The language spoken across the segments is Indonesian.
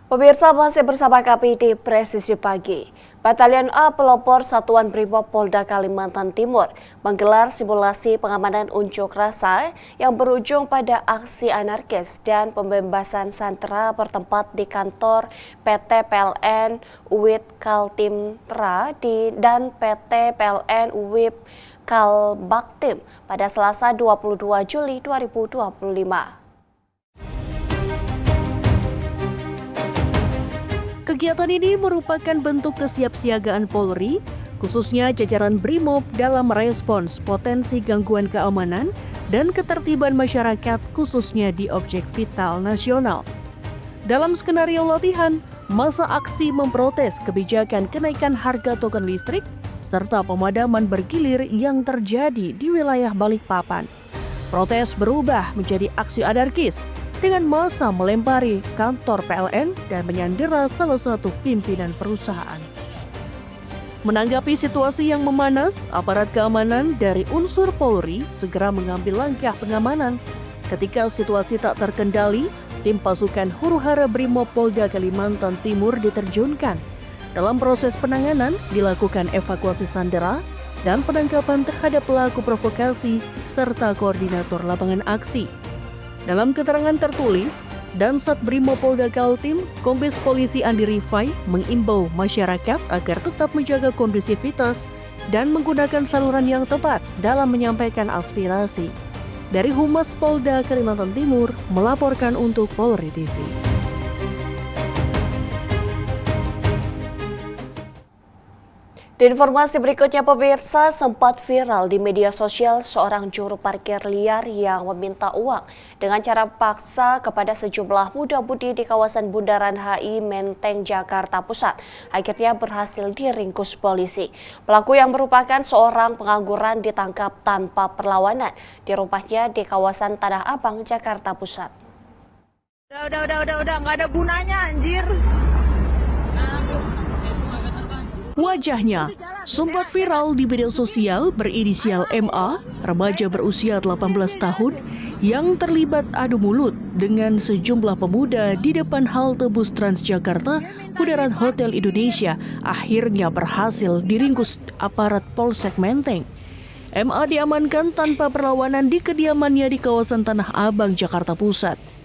Pemirsa, masih bersama kami di Presisi Pagi. Batalion A Pelopor Satuan Brimob Polda Kalimantan Timur menggelar simulasi pengamanan unjuk rasa yang berujung pada aksi anarkis dan pembebasan sandera bertempat di kantor PT PLN UIT Kaltimtra dan PT PLN UIT Kalbaktim pada Selasa 22 Juli 2025. Kegiatan ini merupakan bentuk kesiapsiagaan Polri, khususnya jajaran Brimob dalam merespons potensi gangguan keamanan dan ketertiban masyarakat khususnya di objek vital nasional. Dalam skenario latihan, masa aksi memprotes kebijakan kenaikan harga token listrik serta pemadaman bergilir yang terjadi di wilayah Balikpapan. Protes berubah menjadi aksi anarkis dengan massa melempari kantor PLN dan menyandera salah satu pimpinan perusahaan. Menanggapi situasi yang memanas, aparat keamanan dari unsur Polri segera mengambil langkah pengamanan. Ketika situasi tak terkendali, tim pasukan Huru-Hara Brimob Polda Kalimantan Timur diterjunkan. Dalam proses penanganan, dilakukan evakuasi sandera dan penangkapan terhadap pelaku provokasi serta koordinator lapangan aksi. Dalam keterangan tertulis, Dansat Brimob Polda Kaltim, Kombes Polisi Andi Rifai mengimbau masyarakat agar tetap menjaga kondusivitas dan menggunakan saluran yang tepat dalam menyampaikan aspirasi. Dari Humas Polda Kalimantan Timur melaporkan untuk Polri TV. Di informasi berikutnya, pemirsa, sempat viral di media sosial seorang juru parkir liar yang meminta uang dengan cara paksa kepada sejumlah muda-mudi di kawasan Bundaran HI Menteng, Jakarta Pusat. Akhirnya berhasil diringkus polisi. Pelaku yang merupakan seorang pengangguran ditangkap tanpa perlawanan di rumahnya di kawasan Tanah Abang, Jakarta Pusat. Udah, nggak ada gunanya, anjir. Wajahnya sempat viral di media sosial berinisial MA, remaja berusia 18 tahun yang terlibat adu mulut dengan sejumlah pemuda di depan halte bus Transjakarta Bundaran Hotel Indonesia, akhirnya berhasil diringkus aparat Polsek Menteng. MA diamankan tanpa perlawanan di kediamannya di kawasan Tanah Abang, Jakarta Pusat.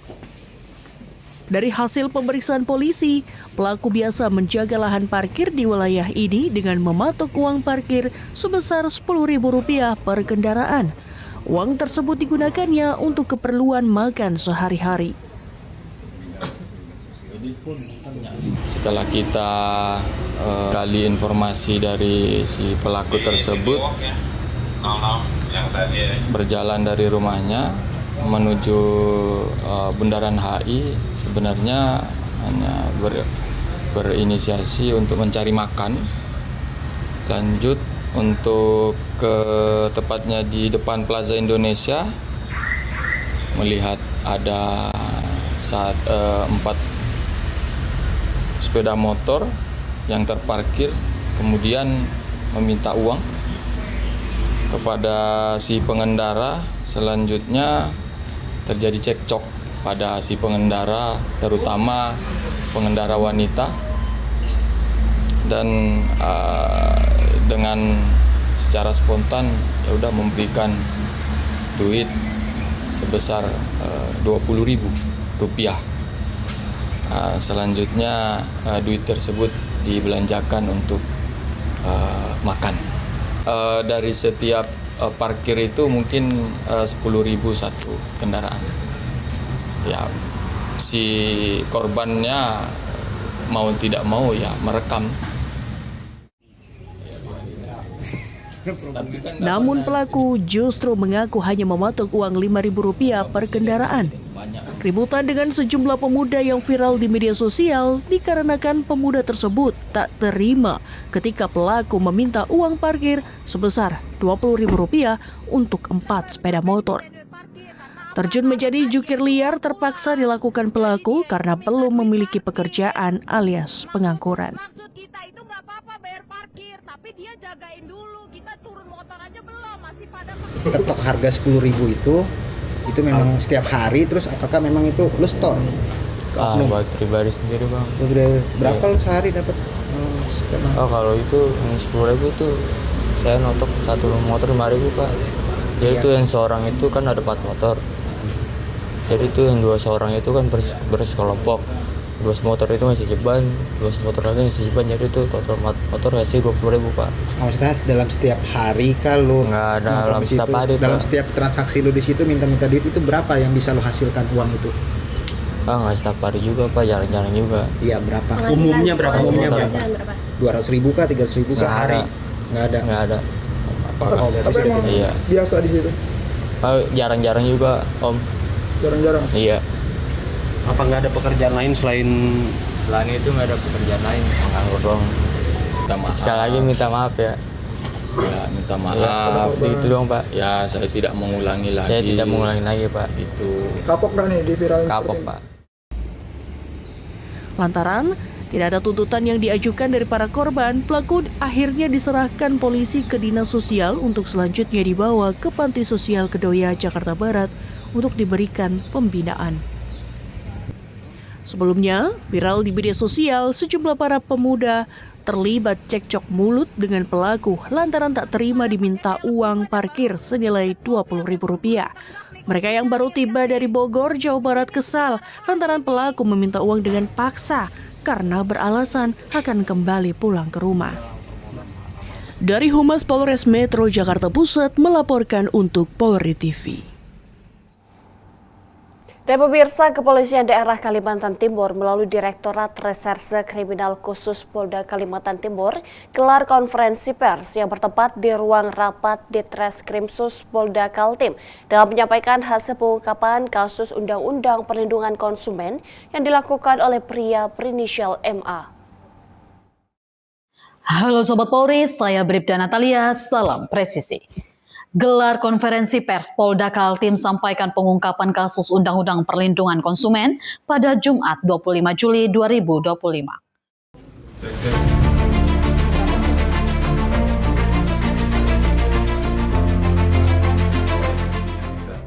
Dari hasil pemeriksaan polisi, pelaku biasa menjaga lahan parkir di wilayah ini dengan mematok uang parkir sebesar Rp10.000 per kendaraan. Uang tersebut digunakannya untuk keperluan makan sehari-hari. Setelah kita gali informasi dari si pelaku tersebut, berjalan dari rumahnya menuju Bundaran HI, sebenarnya hanya berinisiasi untuk mencari makan. Lanjut untuk ke tepatnya di depan Plaza Indonesia, melihat ada 4 sepeda motor yang terparkir, kemudian meminta uang kepada si pengendara. Selanjutnya terjadi cekcok pada si pengendara, terutama pengendara wanita, dan dengan secara spontan ya udah memberikan duit sebesar Rp20.000. Selanjutnya duit tersebut dibelanjakan untuk makan. Dari setiap parkir itu mungkin 10.000 satu kendaraan. Ya, si korbannya mau tidak mau ya merekam. Namun pelaku justru mengaku hanya mematok uang Rp5.000 per kendaraan. Keributan dengan sejumlah pemuda yang viral di media sosial dikarenakan pemuda tersebut tak terima ketika pelaku meminta uang parkir sebesar Rp20.000 untuk 4 sepeda motor. Terjun menjadi jukir liar terpaksa dilakukan pelaku karena belum memiliki pekerjaan alias pengangguran. Maksud kita itu nggak apa-apa bayar parkir. tapi dia jagain dulu. Kita turun motor aja belum, masih pada Ketok harga 10.000 itu memang setiap hari, terus apakah memang itu lu store? Buat pribadi sendiri bang. Berapa lu sehari dapat? Kalau itu yang 10.000 itu saya notok satu motor 5.000 pak. Jadi itu yang seorang itu kan ada 4 motor. Jadi itu yang 2 seorang itu kan bersekelompok. 2 motor itu ngasih jeban, 2 motor lagi ngasih jeban, jadi itu total motor ngasih 20.000 pak. Maksudnya dalam setiap hari kalau Nggak ada dalam setiap hari dalam pak. setiap transaksi lu di situ minta duit itu berapa yang bisa lu hasilkan uang itu? Nggak setiap hari juga pak, jarang-jarang juga. Iya berapa? Umumnya berapa? Umumnya berapa? 200.000 kah, 300.000 kah? Sehari. Nggak ada. Nggak ada. Oh, berarti sudah tidak. Iya. Biasa di situ. Jarang-jarang juga om. Jarang-jarang. Iya. Apa nggak ada pekerjaan lain selain Selain itu nggak ada pekerjaan lain, nganggur doang. Minta maaf. Sekali lagi minta maaf ya. Ya, minta maaf. Itu dong pak. Ya, saya tidak mengulangi lagi. Saya tidak mengulangi lagi pak. Itu. kapok nggak nih di viral? Kapok pak. Lantaran tidak ada tuntutan yang diajukan dari para korban, pelaku akhirnya diserahkan polisi ke Dinas Sosial untuk selanjutnya dibawa ke Panti Sosial Kedoya, Jakarta Barat untuk diberikan pembinaan. Sebelumnya, viral di media sosial sejumlah para pemuda terlibat cekcok mulut dengan pelaku lantaran tak terima diminta uang parkir senilai Rp20.000. Mereka yang baru tiba dari Bogor, Jawa Barat kesal lantaran pelaku meminta uang dengan paksa karena beralasan akan kembali pulang ke rumah. Dari Humas Polres Metro Jakarta Pusat melaporkan untuk Polri TV. Dan pemirsa, Kepolisian Daerah Kalimantan Timur melalui Direktorat Reserse Kriminal Khusus Polda Kalimantan Timur gelar konferensi pers yang bertempat di ruang rapat Ditreskrimsus Polda Kaltim dalam menyampaikan hasil pengungkapan kasus Undang-Undang Perlindungan Konsumen yang dilakukan oleh pria berinisial MA. Halo Sobat Polri, saya Bribda Natalia, salam presisi. Gelar konferensi pers Polda Kaltim sampaikan pengungkapan kasus Undang-Undang Perlindungan Konsumen pada Jumat 25 Juli 2025.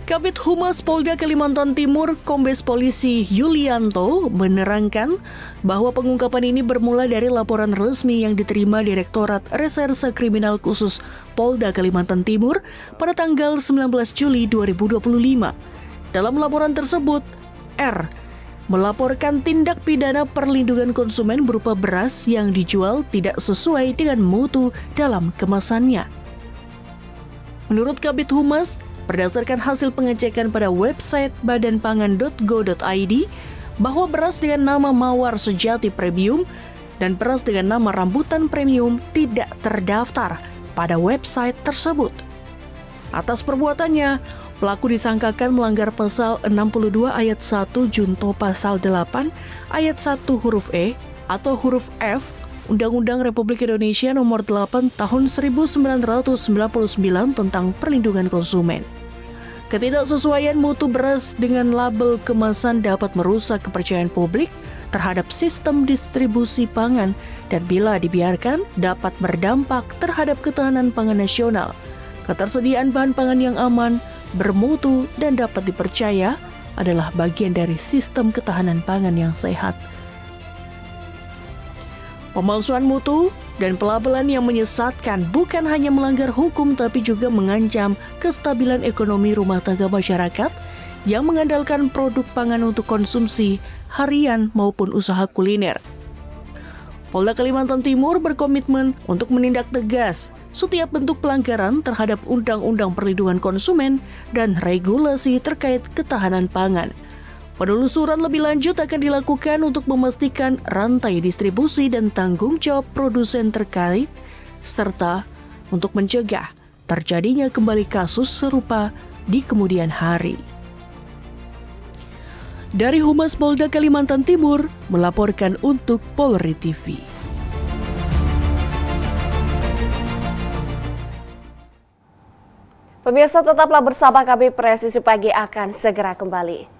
Kabid Humas Polda Kalimantan Timur, Kombes Polisi Yulianto, menerangkan bahwa pengungkapan ini bermula dari laporan resmi yang diterima Direktorat Reserse Kriminal Khusus Polda Kalimantan Timur pada tanggal 19 Juli 2025. Dalam laporan tersebut, R melaporkan tindak pidana perlindungan konsumen berupa beras yang dijual tidak sesuai dengan mutu dalam kemasannya. Menurut Kabid Humas, berdasarkan hasil pengecekan pada website badanpangan.go.id bahwa beras dengan nama Mawar Sejati Premium dan beras dengan nama Rambutan Premium tidak terdaftar pada website tersebut. Atas perbuatannya, pelaku disangkakan melanggar pasal 62 ayat 1 junto pasal 8 ayat 1 huruf E atau huruf F Undang-Undang Republik Indonesia Nomor 8 Tahun 1999 tentang Perlindungan Konsumen. Ketidaksesuaian mutu beras dengan label kemasan dapat merusak kepercayaan publik terhadap sistem distribusi pangan dan bila dibiarkan dapat berdampak terhadap ketahanan pangan nasional, ketersediaan bahan pangan yang aman, bermutu dan dapat dipercaya adalah bagian dari sistem ketahanan pangan yang sehat. Pemalsuan mutu dan pelabelan yang menyesatkan bukan hanya melanggar hukum tapi juga mengancam kestabilan ekonomi rumah tangga masyarakat yang mengandalkan produk pangan untuk konsumsi harian maupun usaha kuliner. Polda Kalimantan Timur berkomitmen untuk menindak tegas setiap bentuk pelanggaran terhadap Undang-Undang Perlindungan Konsumen dan regulasi terkait ketahanan pangan. Penelusuran lebih lanjut akan dilakukan untuk memastikan rantai distribusi dan tanggung jawab produsen terkait, serta untuk mencegah terjadinya kembali kasus serupa di kemudian hari. Dari Humas Polda Kalimantan Timur, melaporkan untuk Polri TV. Pemirsa, tetaplah bersama kami, Presisi Pagi akan segera kembali.